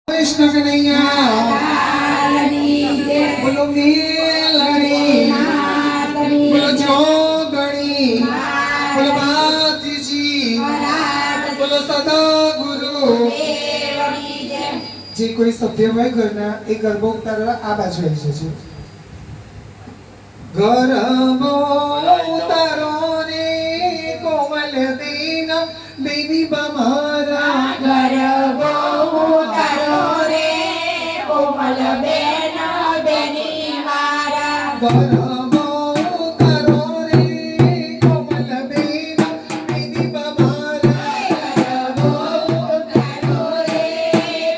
कृष्ण कन्हैया बोलो नीलड़ी बोलो जोगणी बोलो बाती जी बोलो सदा गुरु जे कोई सभ्य હોય ઘરના એ ગરબો ઉતારવા આ બાજુ આવી જશે ગરબો ઉતારો રે કોમલ દીન બેની બમારા ગરબો ઉતારો રે કોમલ બેન બેની મારા ગરબો ઉતારો રે કોમલ બેન બેની બમારા ગરબો ઉતારો રે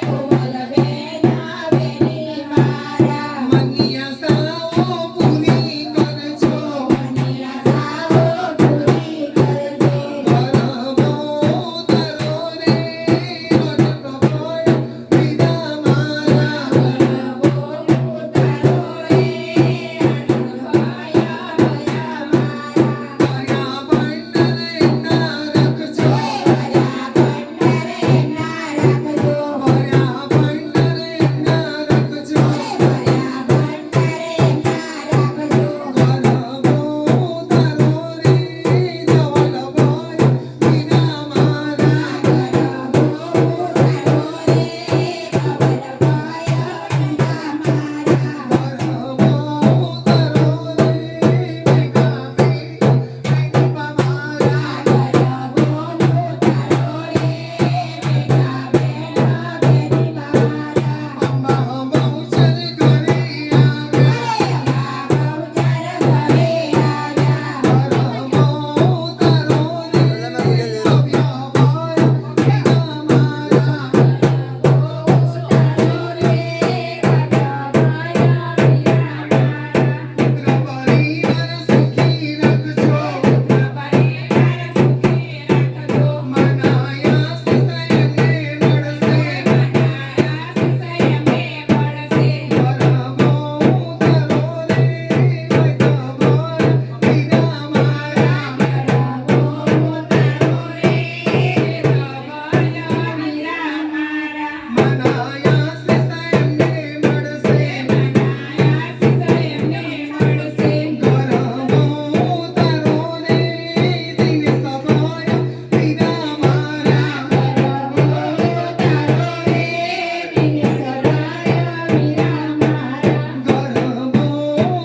કોમલ બેન બેની મારા મનિયા સાઓ પૂરી કરજો મનિયા સાઓ પૂરી કરજે ગરબો ઉતારો રે ગરબો વિના મારા ગરબો ઉતારો રે અનભાયા ભયા મારા મારા બંડરે ના રાખજો મારા ભંડારે ના રાખજો મારા બંડરે ના રાખજો મારા ભંડારે ના રાખજો ગરબો ઉતારો રે જવલભાઈ વિના મારા ગરબો ઉતારો રે કવરભાયા વિના મારા ગરબો ઉતારો રે મેઘાબી બેની બમારા ગરબો ઉતારો રે મેઘા બેન બેની મારા અંબા બહુચર ઘરે આવ્યા અરે અંબા બહુચર ઘરે આવ્યા ગરબો ઉતારો રે સભ્યભાઈ વિના મારા પુત્ર પરિવાર સુખી રાખજો મનાયા સસયને મળશે ગરબો ઉતારો રે મેઘાભાઈ વિના મારા મનાયા સસયને મળશે ગરબો ઉતારો રે દિન સભાય વિના મારા ગરબો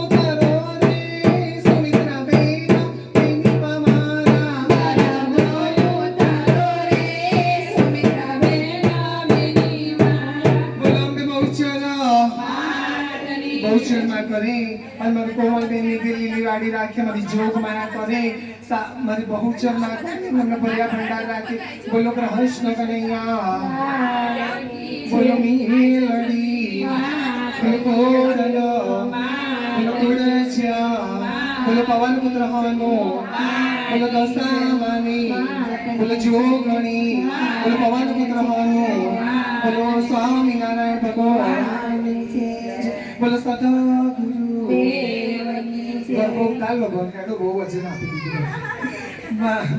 ઉતારો રે સુમિત્રા બેન બેની બમારા બોલો અંબે બહુચર માં કરે અને મારી કોમલ બેન ની લીલી વાડી રાખે મારી જોગ મારા કરે મારી બહુચર માં કરે મને ભર્યા ભંડાર રાખે બોલો કૃષ્ણ કનૈયા બોલો મીલડી બોલો કોડલો બોલો કુડચ્યા બોલો પવન પુત્ર હનો બોલો દશામાની બોલો જોગણી બોલો પવન પુત્ર હનો બોલો સ્વામિનારાયણ ભગવાન બોલો સદા ગુરુ ગરબો ઉતારો હેડો બહુ વજન આપી દીધું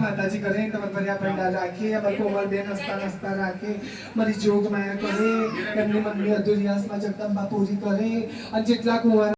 માતાજી કરે તમારે ભર્યા ભંડાર રાખે અમારી કોમલ બેન હસતા હસતા રાખે મારી જોગ માયા કરે એમની મનની અધૂરી આસમાં જગદંબા પૂરી કરે અને જેટલા કુંવર